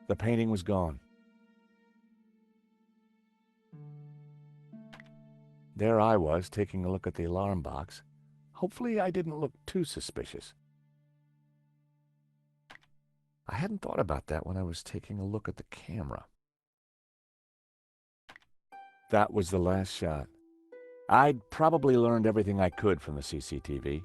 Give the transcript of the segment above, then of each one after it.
The painting was gone. There I was, taking a look at the alarm box. Hopefully I didn't look too suspicious. I hadn't thought about that when I was taking a look at the camera. That was the last shot. I'd probably learned everything I could from the CCTV.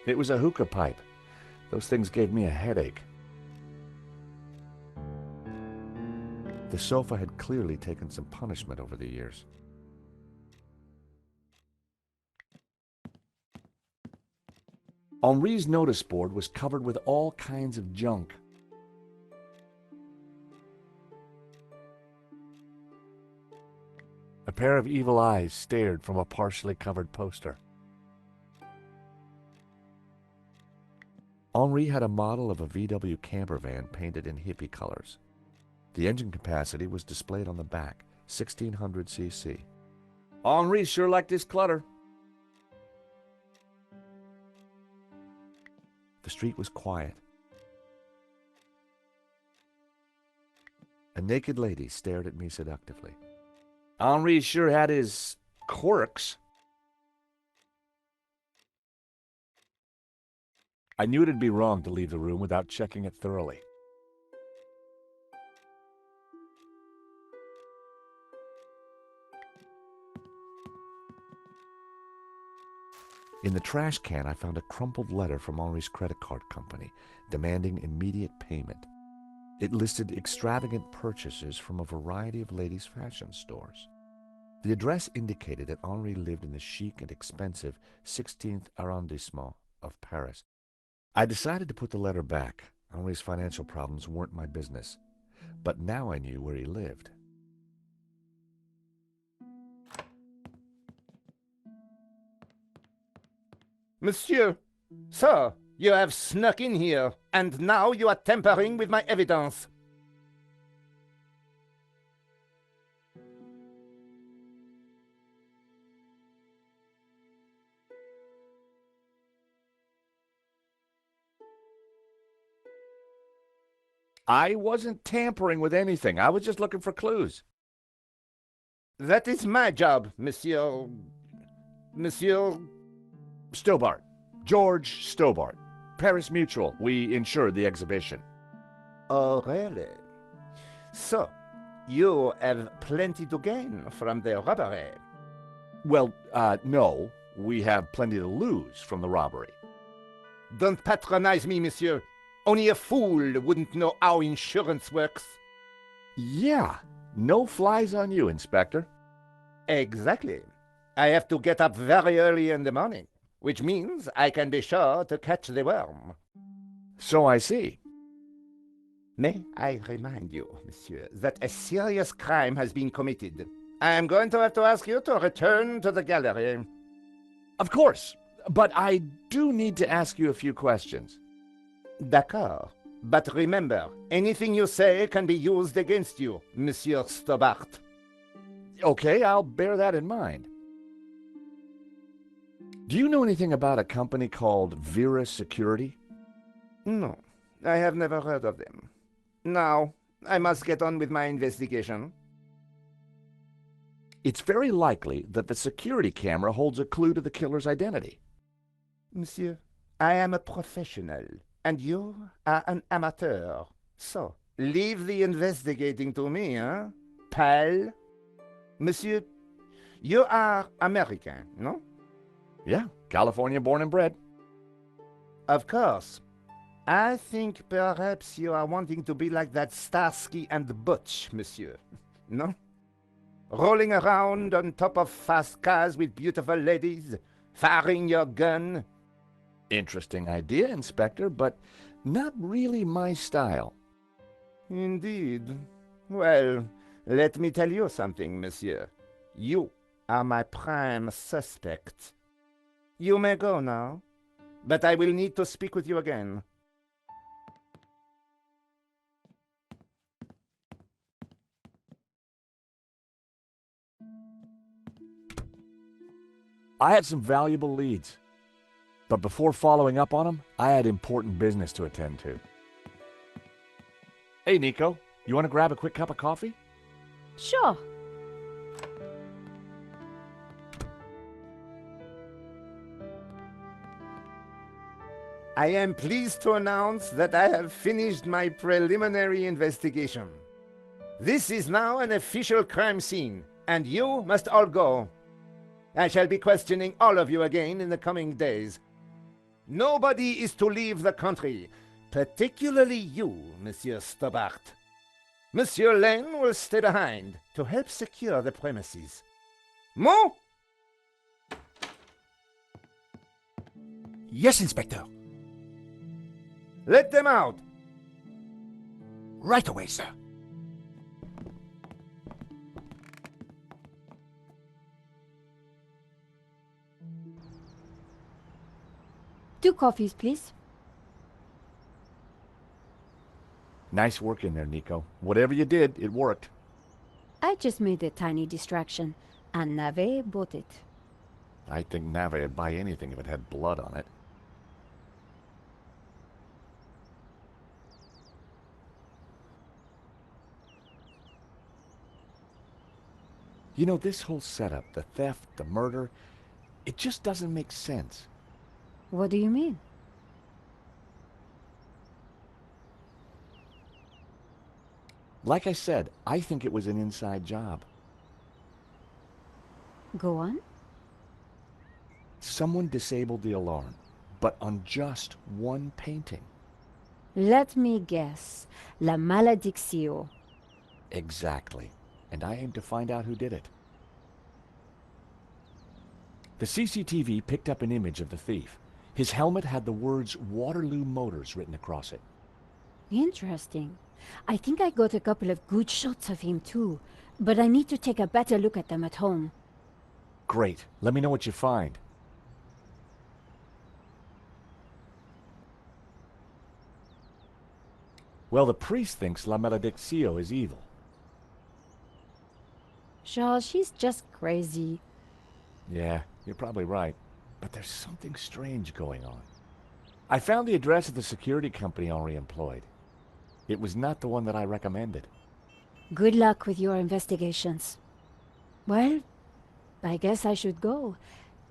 It was a hookah pipe. Those things gave me a headache. The sofa had clearly taken some punishment over the years. Henri's notice board was covered with all kinds of junk. A pair of evil eyes stared from a partially covered poster. Henri had a model of a VW camper van painted in hippie colors. The engine capacity was displayed on the back, 1600 cc. Henri sure liked his clutter. The street was quiet. A naked lady stared at me seductively. Henri sure had his quirks. I knew it'd be wrong to leave the room without checking it thoroughly. In the trash can, I found a crumpled letter from Henri's credit card company demanding immediate payment. It listed extravagant purchases from a variety of ladies' fashion stores. The address indicated that Henri lived in the chic and expensive 16th arrondissement of Paris. I decided to put the letter back. Henri's financial problems weren't my business, but now I knew where he lived. Monsieur, sir, you have snuck in here, and now you are tampering with my evidence. I wasn't tampering with anything. I was just looking for clues. That is my job, Monsieur Stobart. George Stobart. Paris Mutual. We insured the exhibition. Oh, really? So, you have plenty to gain from the robbery. Well, no. We have plenty to lose from the robbery. Don't patronize me, monsieur. Only a fool wouldn't know how insurance works. Yeah. No flies on you, Inspector. Exactly. I have to get up very early in the morning, which means I can be sure to catch the worm. So I see. May I remind you, monsieur, that a serious crime has been committed. I am going to have to ask you to return to the gallery. Of course. But I do need to ask you a few questions. D'accord. But remember, anything you say can be used against you, Monsieur Stobart. Okay, I'll bear that in mind. Do you know anything about a company called Vera Security? No, I have never heard of them. Now, I must get on with my investigation. It's very likely that the security camera holds a clue to the killer's identity. Monsieur, I am a professional, and you are an amateur. So, leave the investigating to me, huh, pal? Monsieur, you are American, no? Yeah, California born and bred. Of course. I think perhaps you are wanting to be like that Starsky and Butch, monsieur. No? Rolling around on top of fast cars with beautiful ladies, firing your gun. Interesting idea, Inspector, but not really my style. Indeed. Well, let me tell you something, monsieur. You are my prime suspect. You may go now, but I will need to speak with you again. I had some valuable leads. But before following up on them, I had important business to attend to. Hey, Nico, you want to grab a quick cup of coffee? Sure. I am pleased to announce that I have finished my preliminary investigation. This is now an official crime scene, and you must all go. I shall be questioning all of you again in the coming days. Nobody is to leave the country, particularly you, Monsieur Stobart. Monsieur Lane will stay behind to help secure the premises. Mo? Yes, Inspector. Let them out. Right away, sir. Two coffees, please. Nice work in there, Nico. Whatever you did, it worked. I just made a tiny distraction, and Nave bought it. I think Nave would buy anything if it had blood on it. You know, this whole setup, the theft, the murder, it just doesn't make sense. What do you mean? Like I said, I think it was an inside job. Go on. Someone disabled the alarm, but on just one painting. Let me guess. La Maledictio. Exactly. And I aim to find out who did it. The CCTV picked up an image of the thief. His helmet had the words Waterloo Motors written across it. Interesting. I think I got a couple of good shots of him too, but I need to take a better look at them at home. Great. Let me know what you find. Well, the priest thinks La Maledictio is evil. George, she's just crazy. Yeah, you're probably right. But there's something strange going on. I found the address of the security company Henri employed. It was not the one that I recommended. Good luck with your investigations. Well, I guess I should go.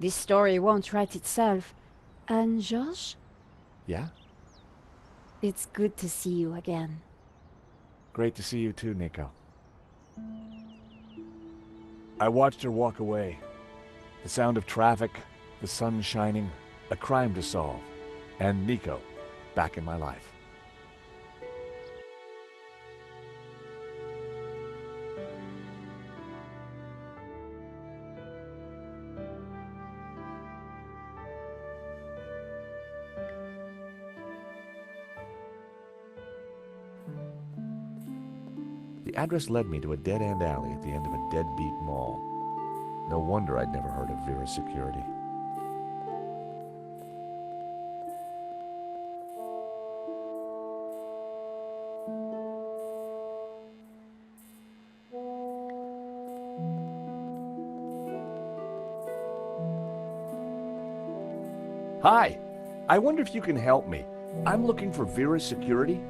This story won't write itself. And George, Yeah? it's good to see you again. Great to see you too, Nico. I watched her walk away. The sound of traffic, the sun shining, a crime to solve, and Nico back in my life. The address led me to a dead-end alley at the end of a deadbeat mall. No wonder I'd never heard of Vera's security. Hi! I wonder if you can help me. I'm looking for Vera's security.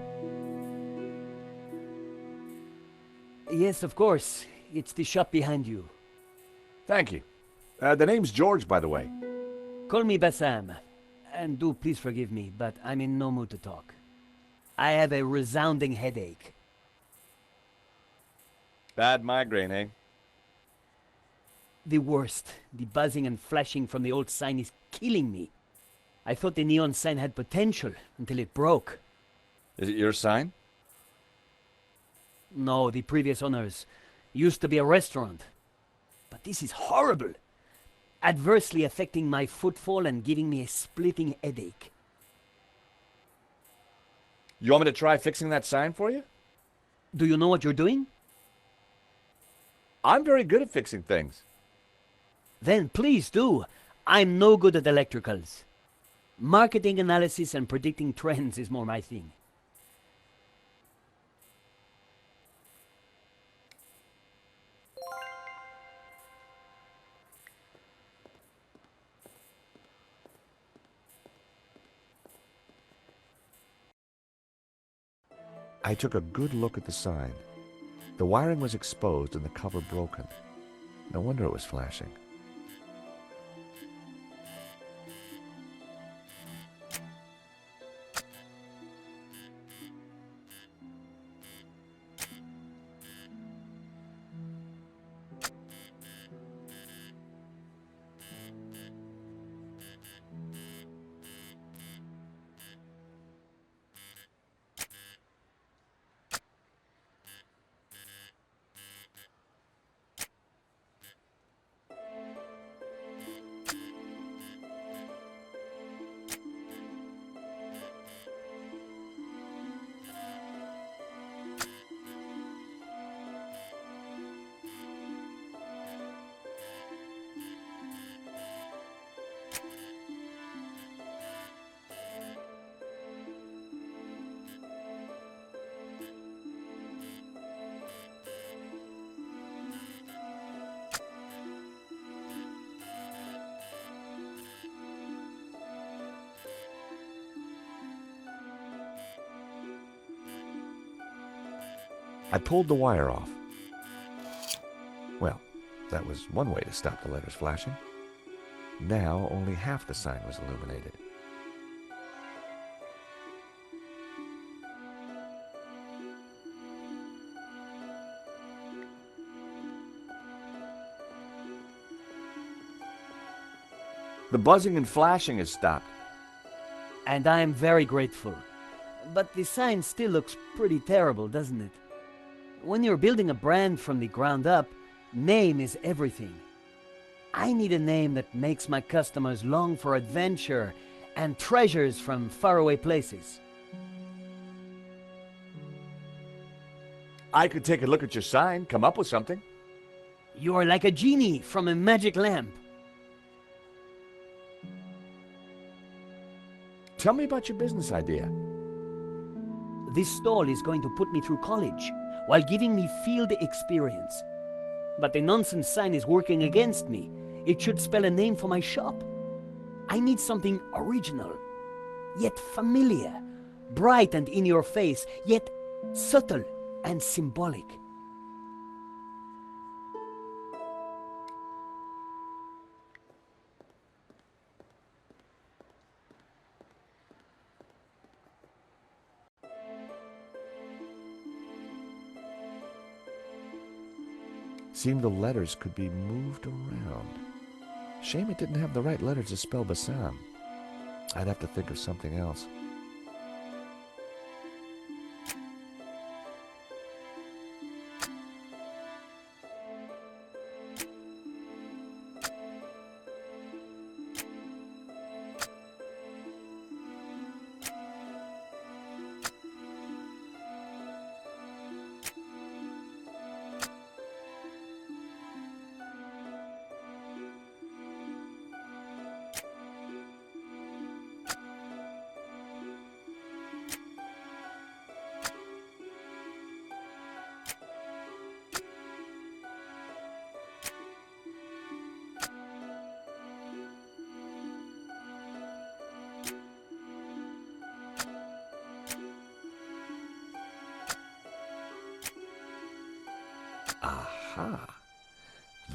Yes, of course. It's the shop behind you. Thank you. The name's George, by the way. Call me Bassam. And do please forgive me, but I'm in no mood to talk. I have a resounding headache. Bad migraine, eh? The worst. The buzzing and flashing from the old sign is killing me. I thought the neon sign had potential until it broke. Is it your sign? No, the previous owners. Used to be a restaurant. But this is horrible. Adversely affecting my footfall and giving me a splitting headache. You want me to try fixing that sign for you? Do you know what you're doing? I'm very good at fixing things. Then please do. I'm no good at electricals. Marketing analysis and predicting trends is more my thing. I took a good look at the sign. The wiring was exposed and the cover broken. No wonder it was flashing. I pulled the wire off. Well, that was one way to stop the letters flashing. Now only half the sign was illuminated. The buzzing and flashing has stopped. And I am very grateful. But the sign still looks pretty terrible, doesn't it? When you're building a brand from the ground up, name is everything. I need a name that makes my customers long for adventure and treasures from faraway places. I could take a look at your sign, come up with something. You are like a genie from a magic lamp. Tell me about your business idea. This stall is going to put me through college while giving me field experience. But the nonsense sign is working against me. It should spell a name for my shop. I need something original, yet familiar, bright and in your face, yet subtle and symbolic. Seemed the letters could be moved around. Shame it didn't have the right letters to spell Bassam. I'd have to think of something else. Aha!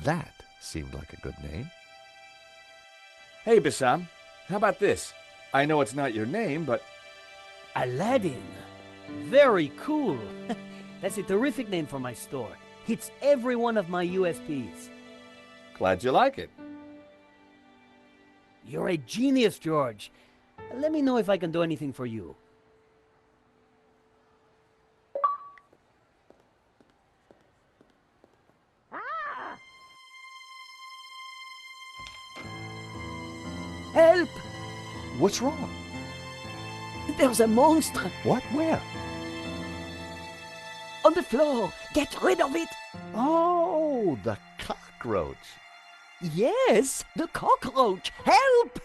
That seemed like a good name. Hey, Bassam, how about this? I know it's not your name, but... Aladdin. Very cool. That's a terrific name for my store. Hits every one of my USPs. Glad you like it. You're a genius, George. Let me know if I can do anything for you. Help! What's wrong? There's a monster What? Where? on the floor. Get rid of it. Oh, the cockroach. Yes, the cockroach. Help!